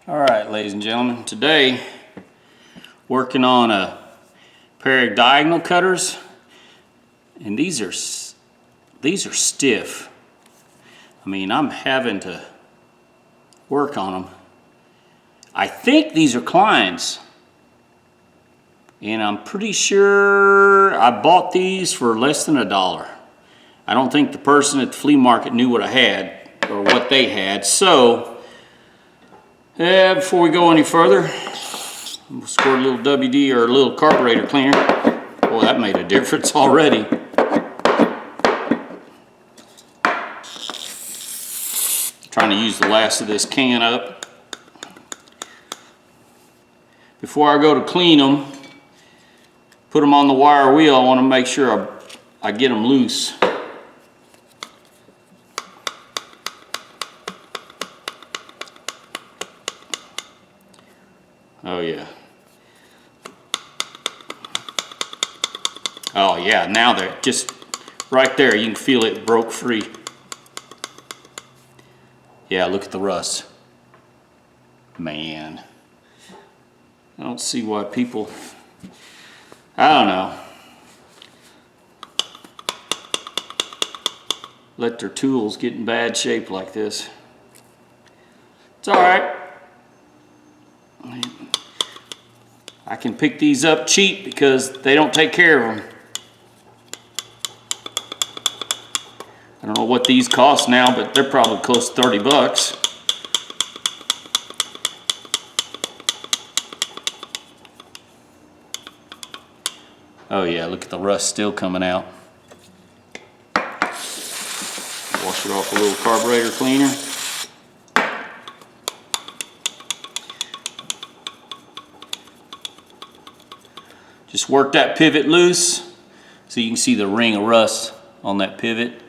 All right, ladies and gentlemen, today working on a pair of diagonal cutters, and these are stiff. I mean, I'm having to work on them. I think these are Klein's, and I'm pretty sure I bought these for less than $1. I don't think the person at the flea market knew what I had or what they had, so before we go any further, we'll squirt a little WD or a little carburetor cleaner. Boy, that made a difference already. Trying to use the last of this can up. Before I go to clean them, put them on the wire wheel, I want to make sure I get them loose. Oh yeah. Oh yeah, now they're just right there. You can feel it broke free. Yeah, look at the rust. Man. I don't see why people, I don't know, let their tools get in bad shape like this. It's all right. I can pick these up cheap because they don't take care of them. I don't know what these cost now, but they're probably close to 30 bucks. Oh yeah, look at the rust still coming out. Wash it off a little carburetor cleaner. Just work that pivot loose so you can see the ring of rust on that pivot.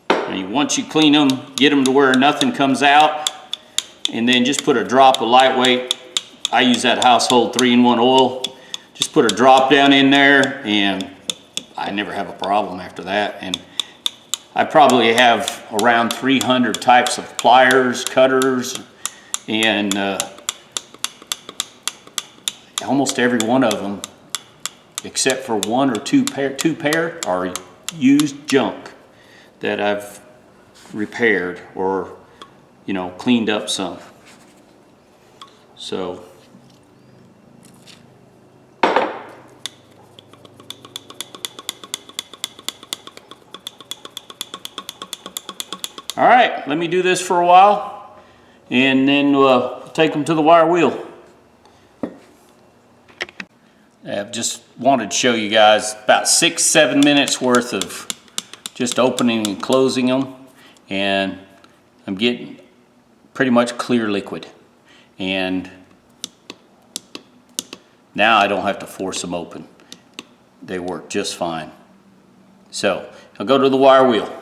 And once you clean them, get them to where nothing comes out, and then just put a drop of lightweight. I use that household 3-in-1 oil. Just put a drop down in there and I never have a problem after that. And I probably have around 300 types of pliers, cutters, and almost every one of them, except for one or two pair are used junk that I've repaired or, you know, cleaned up some. So all right, let me do this for a while, and then take them to the wire wheel. I've just wanted to show you guys about 6-7 minutes worth of just opening and closing them, and I'm getting pretty much clear liquid. And now I don't have to force them open. They work just fine. So I'll go to the wire wheel.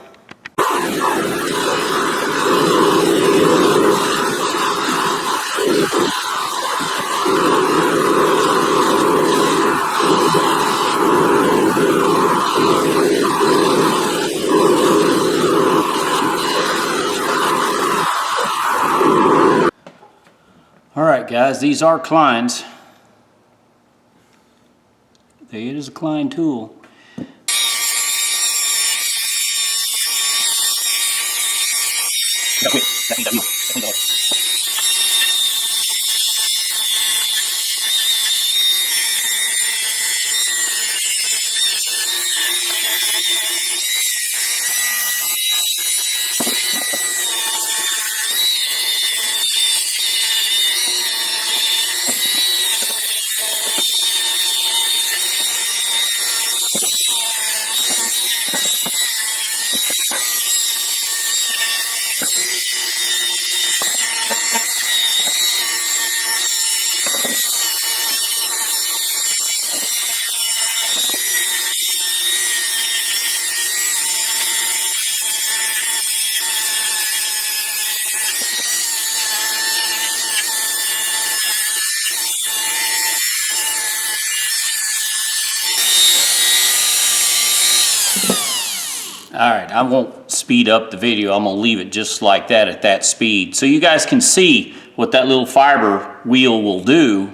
All right, guys, these are Klein's. It is a Klein tool. All right, I won't speed up the video. I'm gonna leave it just like that at that speed, so you guys can see what that little fiber wheel will do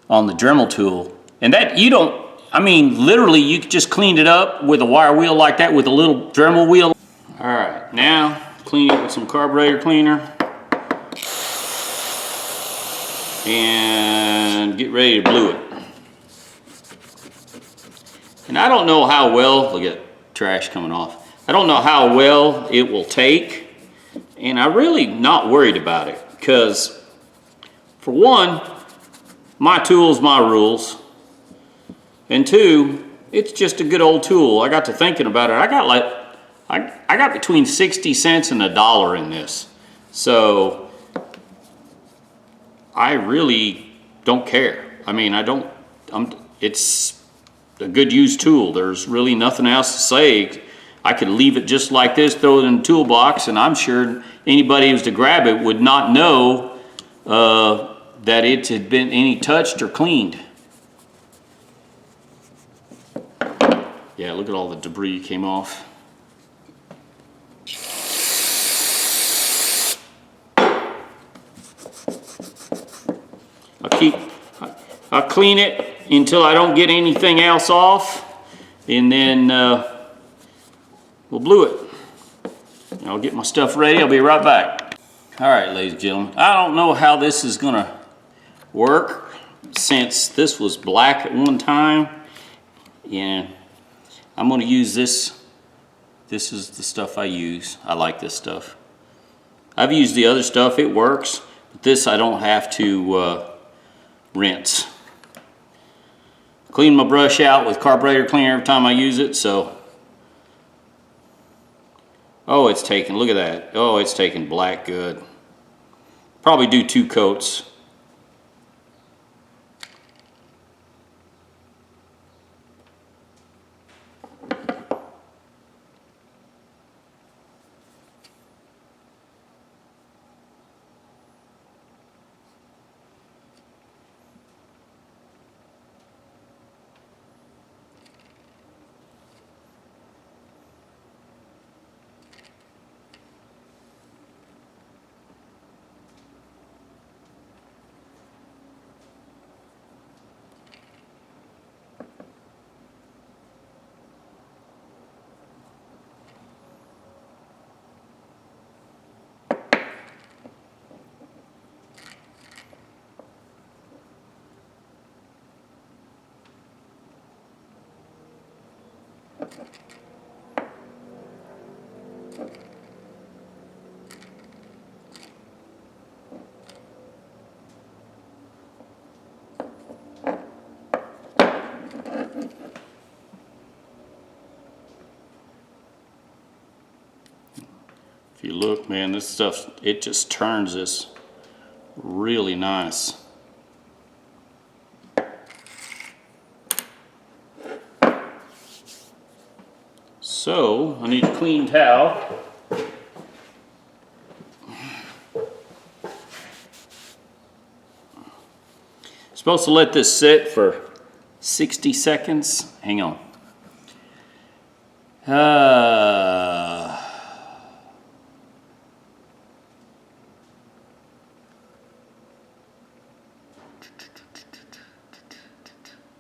on the Dremel tool. And that you don't, I mean, literally you could just clean it up with a wire wheel like that with a little Dremel wheel. All right, now clean it with some carburetor cleaner. And get ready to glue it. And I don't know how well, look at trash coming off. I don't know how well it will take, and I'm really not worried about it because, for one, my tool's my rules, and two, it's just a good old tool. I got to thinking about it. I got between 60 cents and $1 in this, so I really don't care. I mean, it's a good used tool. There's really nothing else to say. I could leave it just like this, throw it in the toolbox, and I'm sure anybody who was to grab it would not know that it had been any touched or cleaned. Yeah, look at all the debris came off. I'll clean it until I don't get anything else off, and then we'll glue it. I'll get my stuff ready. I'll be right back. All right, ladies and gentlemen, I don't know how this is gonna work since this was black at one time, and I'm gonna use this. This is the stuff I use. I like this stuff. I've used the other stuff, it works, but this I don't have to rinse. Clean my brush out with carburetor cleaner every time I use it, so. Oh, it's taking, look at that. Oh, it's taking black good. Probably do 2 coats. If you look, man, this stuff, it just turns this really nice. So, I need a clean towel. Supposed to let this sit for 60 seconds. Hang on.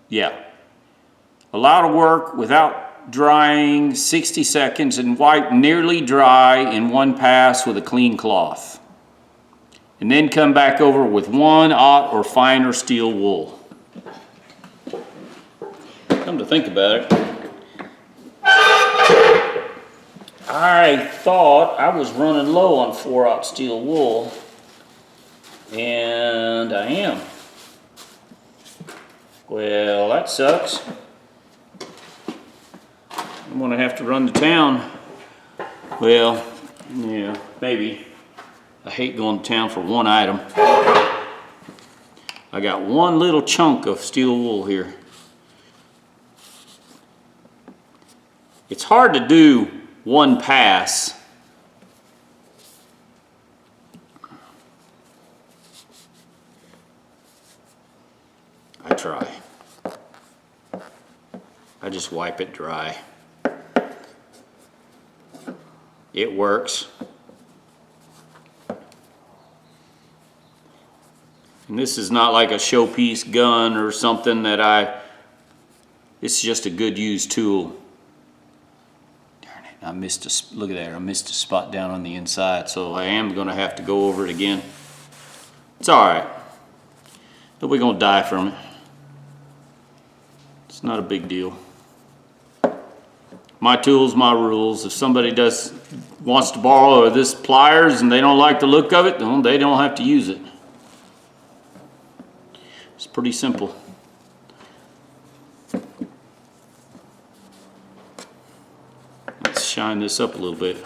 Yeah. Allow to work without drying 60 seconds and wipe nearly dry in one pass with a clean cloth. And then come back over with 1/0 or finer steel wool. Come to think about it, I thought I was running low on 4/0 steel wool, and I am. Well, that sucks. I'm gonna have to run to town. Well, yeah, maybe. I hate going to town for one item. I got one little chunk of steel wool here. It's hard to do one pass. I try. I just wipe it dry. It works. And this is not like a showpiece gun or something that it's just a good used tool. Darn it, I missed a, look at that, I missed a spot down on the inside, so I am gonna have to go over it again. It's all right. Nobody's gonna die from it. It's not a big deal. My tools, my rules. If somebody wants to borrow this pliers and they don't like the look of it, then they don't have to use it. It's pretty simple. Let's shine this up a little bit.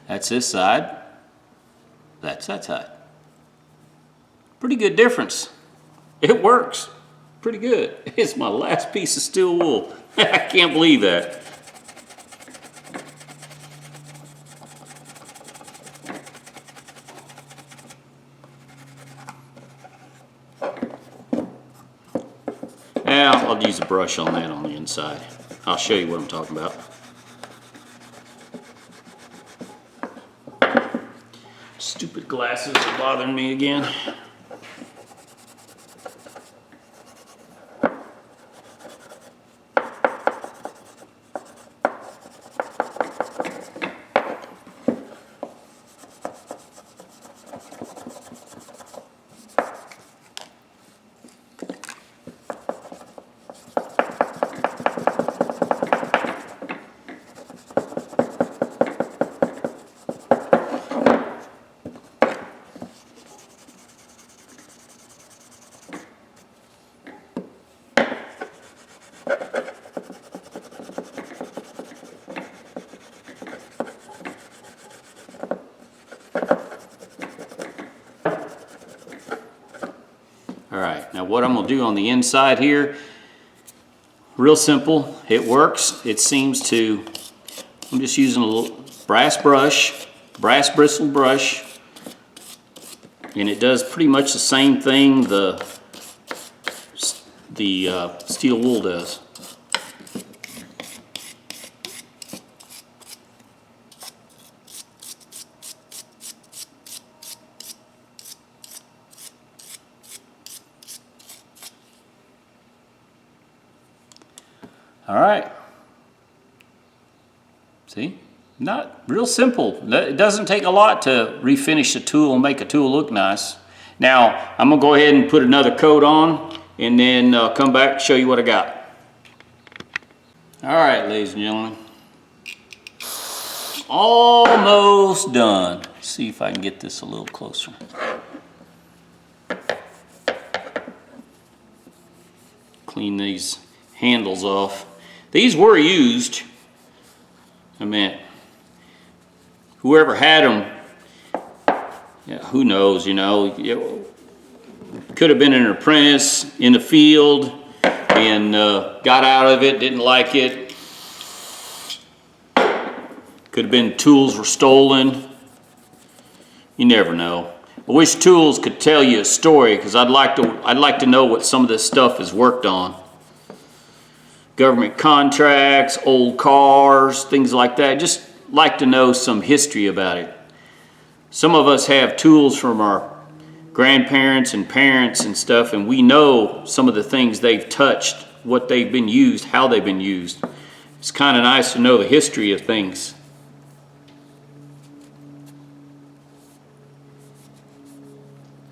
That's this side. That's that side. Pretty good difference. It works. Pretty good. It's my last piece of steel wool. I can't believe that. Now I'll use a brush on that on the inside. I'll show you what I'm talking about. Stupid glasses are bothering me again. Alright, now what I'm going to do on the inside here, real simple, it works. It seems to, I'm just using a little brass bristle brush, and it does pretty much the same thing the steel wool does. All right. See? Not real simple. It doesn't take a lot to refinish a tool and make a tool look nice. Now, I'm gonna go ahead and put another coat on and then come back and show you what I got. All right, ladies and gentlemen. Almost done. Let's see if I can get this a little closer. Clean these handles off. These were used. I mean, whoever had them, yeah, who knows, you know, could have been an apprentice in the field and got out of it, didn't like it. Could have been tools were stolen. You never know. I wish tools could tell you a story, because I'd like to know what some of this stuff is worked on. Government contracts, old cars, things like that. Just like to know some history about it. Some of us have tools from our grandparents and parents and stuff, and we know some of the things they've touched, what they've been used, how they've been used. It's kind of nice to know the history of things.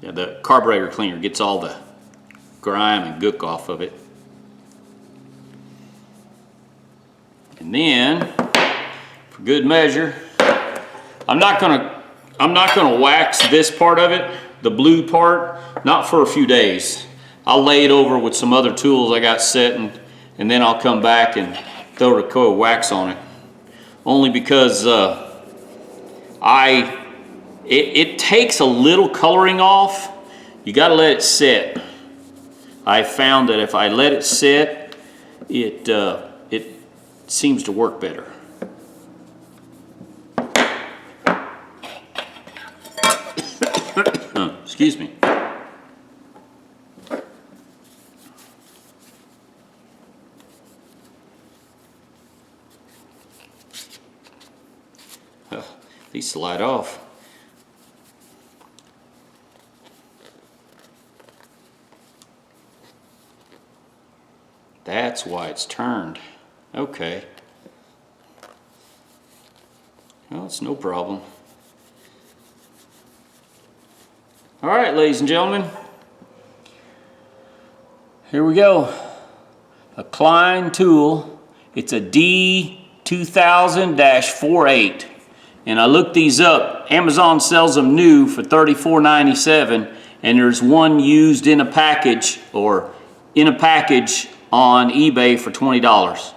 Yeah, the carburetor cleaner gets all the grime and gook off of it. And then, for good measure, I'm not gonna wax this part of it, the blue part, not for a few days. I'll lay it over with some other tools I got set, and then I'll come back and throw a coat of wax on it. Only because It takes a little coloring off. You got to let it sit. I found that if I let it sit, it seems to work better. Excuse me. These slide off. That's why it's turned. Okay. Well, it's no problem. All right, ladies and gentlemen. Here we go. A Klein tool. It's a D2000-48. And I looked these up. Amazon sells them new for $34.97, and there's one used in a package or in a package on eBay for $20.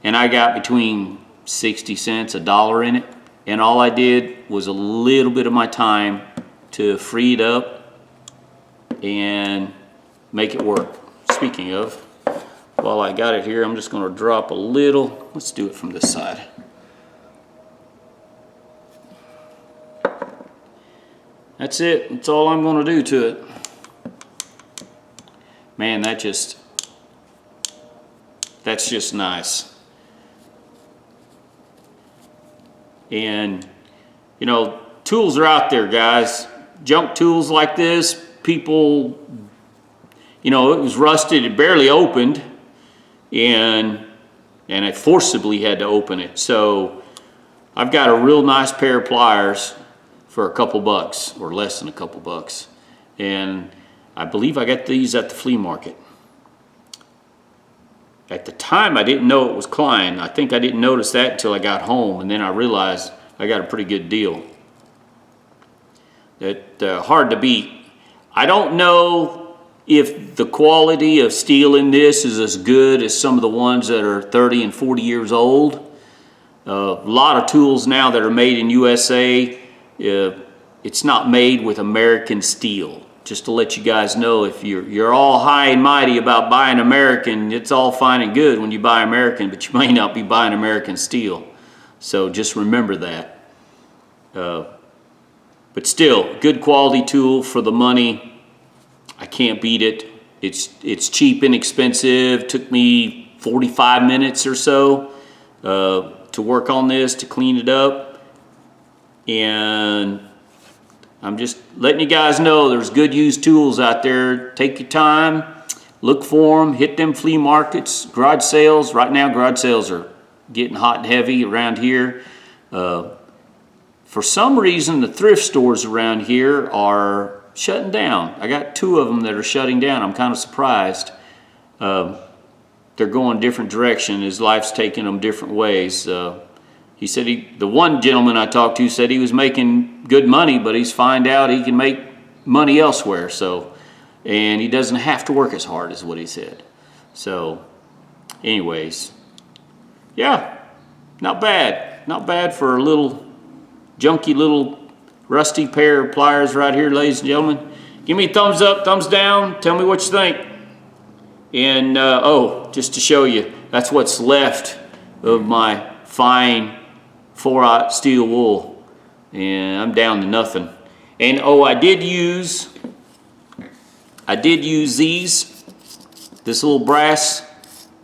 And I got between 60 cents, $1 in it. And all I did was a little bit of my time to free it up and make it work. Speaking of, while I got it here, I'm just going to drop a little. Let's do it from this side. That's it. That's all I'm going to do to it. Man, that's just nice. And, you know, tools are out there, guys. Junk tools like this, people, you know, it was rusted, it barely opened, and I forcibly had to open it. So I've got a real nice pair of pliers for a couple bucks, or less than a couple bucks. And I believe I got these at the flea market. At the time, I didn't know it was Klein. I think I didn't notice that until I got home, and then I realized I got a pretty good deal. That hard to beat. I don't know if the quality of steel in this is as good as some of the ones that are 30 and 40 years old. A lot of tools now that are made in USA, it's not made with American steel. Just to let you guys know, if you're all high and mighty about buying American, it's all fine and good when you buy American, but you may not be buying American steel. So just remember that. But still, good quality tool for the money. I can't beat it. It's cheap, inexpensive. Took me 45 minutes or so to work on this, to clean it up. And I'm just letting you guys know there's good used tools out there. Take your time, look for them, hit them flea markets, garage sales. Right now, garage sales are getting hot and heavy around here. For some reason, the thrift stores around here are shutting down. I got 2 of them that are shutting down. I'm kind of surprised. They're going different direction as life's taking them different ways. He said the one gentleman I talked to said he was making good money, but he's find out he can make money elsewhere. So, and he doesn't have to work as hard, is what he said. So, anyways, yeah, not bad. Not bad for a little junky little rusty pair of pliers right here, ladies and gentlemen. Give me a thumbs up, thumbs down. Tell me what you think. And oh, just to show you, that's what's left of my fine 4/0 steel wool, and I'm down to nothing. And oh, I did use this little brass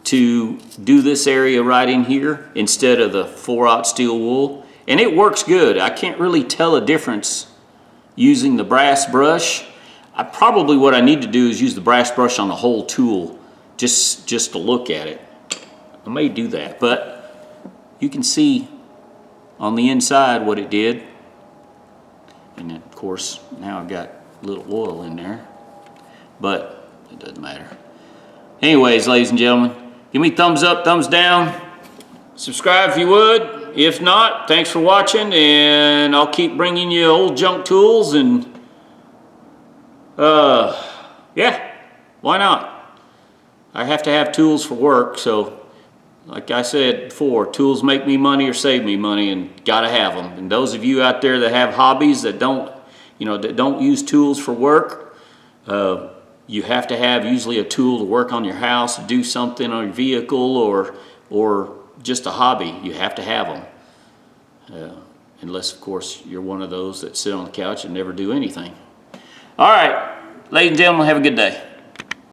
to do this area right in here instead of the 4/0 steel wool, and it works good. I can't really tell a difference using the brass brush. Probably what I need to do is use the brass brush on the whole tool just to look at it. I may do that, but you can see on the inside what it did. And then, of course, now I've got a little oil in there, but it doesn't matter. Anyways, ladies and gentlemen, give me thumbs up, thumbs down. Subscribe if you would. If not, thanks for watching, and I'll keep bringing you old junk tools, and yeah, why not? I have to have tools for work, so like I said before, tools make me money or save me money, and gotta have them. And those of you out there that have hobbies that don't, that don't use tools for work, you have to have usually a tool to work on your house, do something on your vehicle, or just a hobby. You have to have them. Unless, of course, you're one of those that sit on the couch and never do anything. All right, ladies and gentlemen, have a good day.